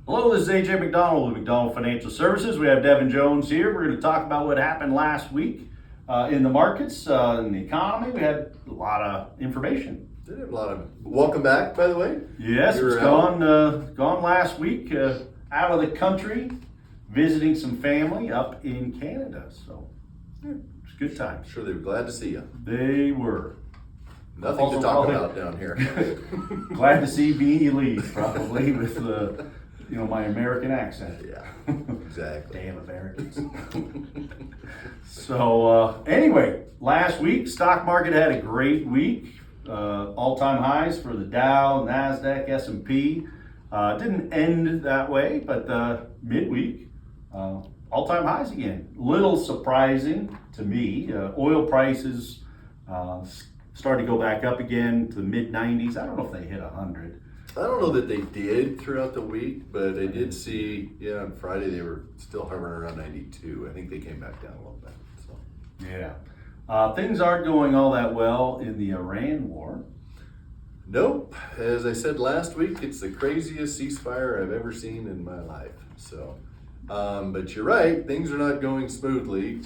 Hello, this is AJ Macdonald with Macdonald Financial Services. We have Devin Jones here. We're going to talk about what happened last week in the markets, in the economy. We had a lot of information. Did have a lot of. Welcome back, by the way. Yes, it's gone last week, out of the country, visiting some family up in Canada. So it's a good time. Sure, they were glad to see you. They were. Nothing Also to talk probably about down here. Glad to see me leave, probably with my American accent. Yeah, exactly. Damn Americans. So anyway, last week, stock market had a great week. All-time highs for the Dow, Nasdaq, S&P. Didn't end that way, but midweek, all-time highs again. Little surprising to me. Oil prices started to go back up again to the mid-90s. I don't know if they hit 100. I don't know that they did throughout the week, but I did see, on Friday they were still hovering around 92. I think they came back down a little bit. So. Yeah. Things aren't going all that well in the Iran war. Nope. As I said last week, it's the craziest ceasefire I've ever seen in my life. So, but you're right, things are not going smoothly.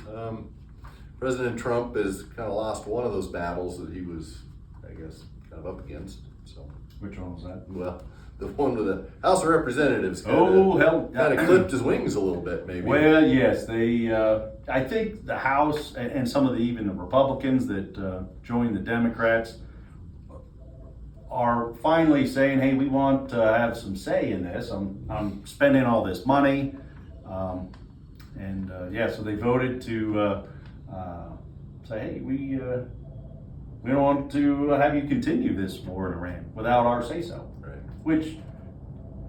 President Trump has kind of lost one of those battles that he was, I guess, kind of up against. So. Which one was that? Well, the one with the House of Representatives kind of clipped his wings a little bit, maybe. Well, yes, they. I think the House and some of even the Republicans that joined the Democrats are finally saying, "Hey, we want to have some say in this. I'm spending all this money," so they voted to say, "Hey, we don't want to have you continue this war in Iran without our say-so." Right. Which,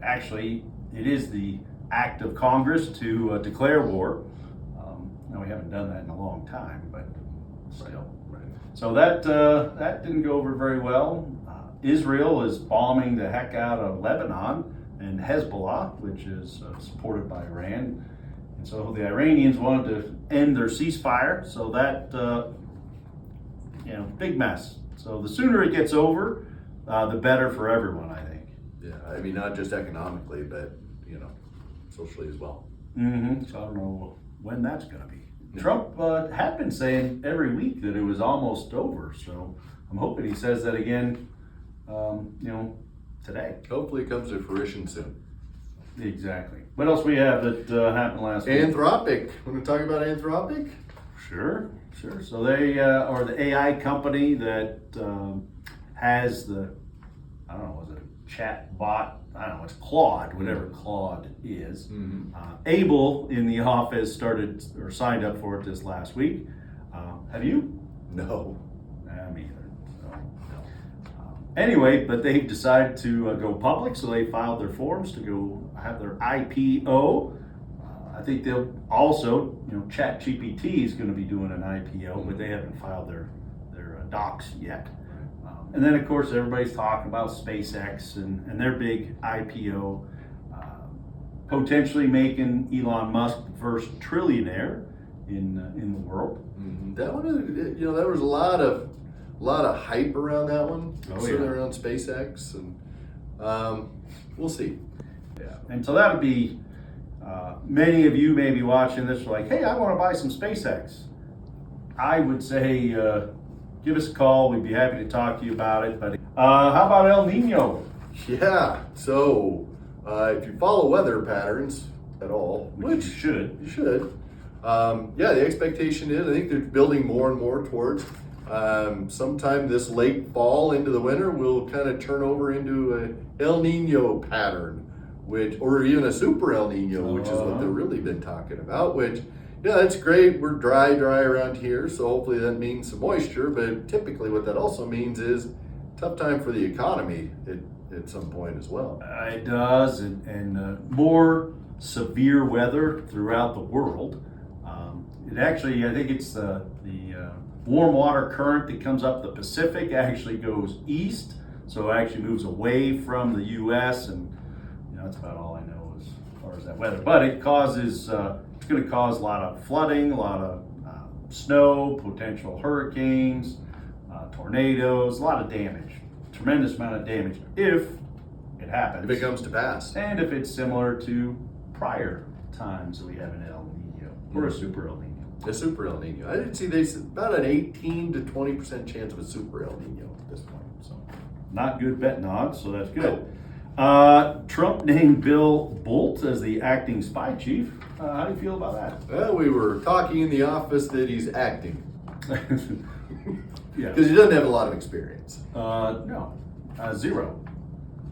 actually, it is the act of Congress to declare war. Now, we haven't done that in a long time, but still. Right. So that didn't go over very well. Israel is bombing the heck out of Lebanon and Hezbollah, which is supported by Iran. And so the Iranians wanted to end their ceasefire, so that big mess. So the sooner it gets over, the better for everyone, I think. Yeah, I mean, not just economically, but, socially as well. Mm-hmm. So I don't know when that's going to be. Yeah. Trump had been saying every week that it was almost over. So I'm hoping he says that again, today. Hopefully it comes to fruition soon. Exactly. What else we have that happened last week? Anthropic. Want to talk about Anthropic? Sure. So they are the AI company that has the, I don't know, was it a chat bot? I don't know, it's Claude, whatever Claude is. Mm-hmm. Abel in the office started or signed up for it this last week. Have you? No. Me either. So, anyway, but they've decided to go public, so they filed their forms to go have their IPO. I think they'll also, ChatGPT is going to be doing an IPO, but they haven't filed their docs yet. And then, of course, everybody's talking about SpaceX and their big IPO, potentially making Elon Musk the first trillionaire in the world. Mm-hmm. That one, there was a lot of hype around that one, around SpaceX, and we'll see. Yeah, and so that would be. Many of you may be watching this like, hey, I want to buy some SpaceX. I would say give us a call. We'd be happy to talk to you about it. But how about El Nino? Yeah, so if you follow weather patterns at all, which you should. The expectation is, I think they're building more and more towards sometime this late fall into the winter will kind of turn over into an El Nino pattern. Or even a super El Nino, which is what they've really been talking about, that's great. We're dry around here, so hopefully that means some moisture, but typically what that also means is tough time for the economy at some point as well. It does, and more severe weather throughout the world. It actually, I think it's the warm water current that comes up the Pacific actually goes east, so it actually moves away from the U.S., and that's about all I know as far as that weather. But it's going to cause a lot of flooding, a lot of snow, potential hurricanes, tornadoes, a lot of damage, tremendous amount of damage if it happens. If it comes to pass. And if it's similar to prior times that we have an El Nino or a super El Nino. A super El Nino. I did see they said about an 18 to 20% chance of a super El Nino at this point. So Not good betting odds, so that's good. Trump named Bill Bolt as the acting spy chief. How do you feel about that? well, we were talking in the office that he's acting Yeah. because he doesn't have a lot of experience. No, zero.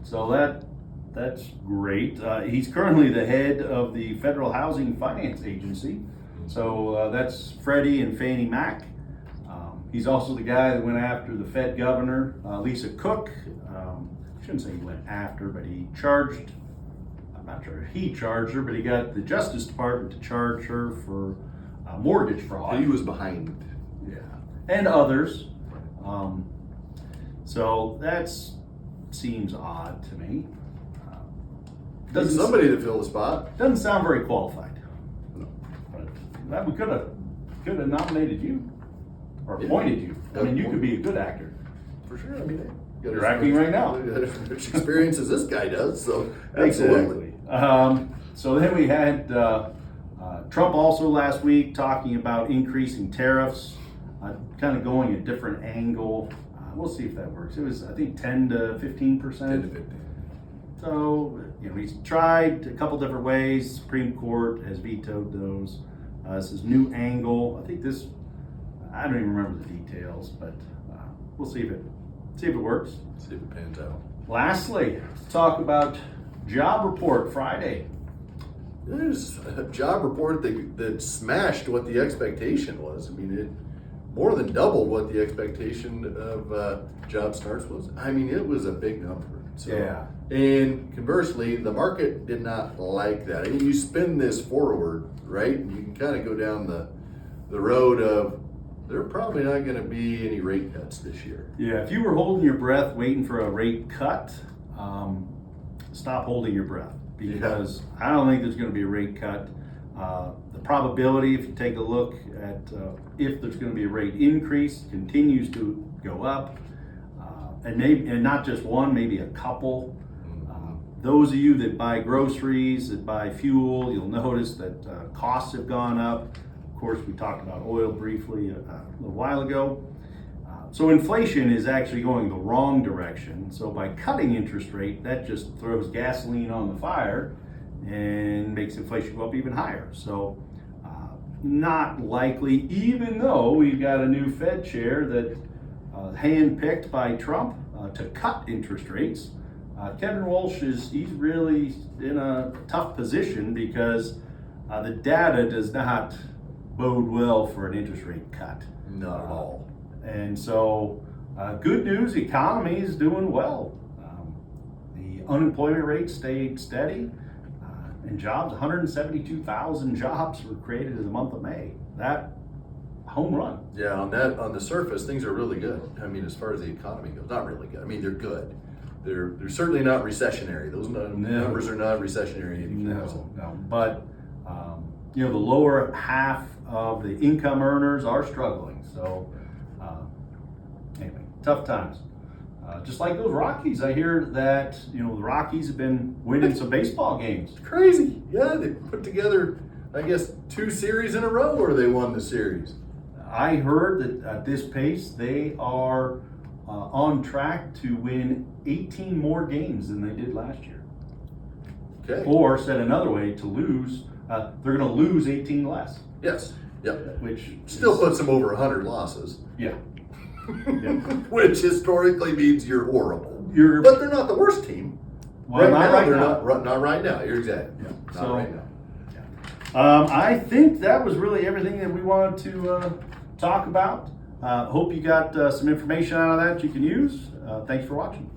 So that's great. He's currently the head of the Federal Housing Finance Agency. So that's Freddie and Fannie Mac. He's also the guy that went after the Fed governor, Lisa Cook. I shouldn't say he went after, but he charged, I'm not sure if he charged her, but he got the Justice Department to charge her for mortgage fraud. He was behind. Yeah, and others. So that seems odd to me. There's somebody to fill the spot. Doesn't sound very qualified. No. But we could have nominated you or Yeah. appointed you. I mean, you could be a good actor. For sure. I mean, got You're as acting much- right now. got as much experience as this guy does. So absolutely. So then we had Trump also last week talking about increasing tariffs, kind of going a different angle. We'll see if that works. It was, I think, 10 to 15%. 10 to 15. So, he's tried a couple different ways. Supreme Court has vetoed those. This is new angle. I think this, I don't even remember the details, but we'll see if it works. See if it pans out. Lastly, let's talk about job report Friday. There's a job report that smashed what the expectation was. I mean, it more than doubled what the expectation of job starts was. I mean, it was a big number. So, Yeah. And conversely, the market did not like that. I mean, you spin this forward, right? And you can kind of go down the road of there are probably not going to be any rate cuts this year. Yeah, if you were holding your breath waiting for a rate cut, stop holding your breath because I don't think there's going to be a rate cut. The probability, if you take a look at if there's going to be a rate increase, continues to go up, and not just one, maybe a couple. Those of you that buy groceries, that buy fuel, you'll notice that costs have gone up. Of course, we talked about oil briefly a little while ago. So inflation is actually going the wrong direction. So by cutting interest rate, that just throws gasoline on the fire and makes inflation go up even higher. So not likely, even though we've got a new Fed chair that handpicked by Trump to cut interest rates. Kevin Walsh he's really in a tough position because the data does not bode well for an interest rate cut. Not at all. And so, good news, the economy is doing well. The unemployment rate stayed steady, and jobs, 172,000 jobs were created in the month of May. That home run. Yeah, on the surface, things are really good. I mean, as far as the economy goes, not really good. I mean, they're good. They're certainly not recessionary. Those numbers are not recessionary anymore. No. But the lower half of the income earners are struggling. So anyway, tough times. Just like those Rockies, I hear that the Rockies have been winning some baseball games. It's crazy. Yeah, they put together, I guess, 2 series in a row where they won the series. I heard that at this pace they are on track to win 18 more games than they did last year. Okay. Or said another way, to lose, they're going to lose 18 less. Yes. Yep. Which Still puts them over 100 losses. Yeah. Which historically means you're horrible. But they're not the worst team. Well, not right they're now. Not right now. You're exactly. Yeah. Not So, right now. I think that was really everything that we wanted to talk about. Hope you got some information out of that you can use. Thanks for watching.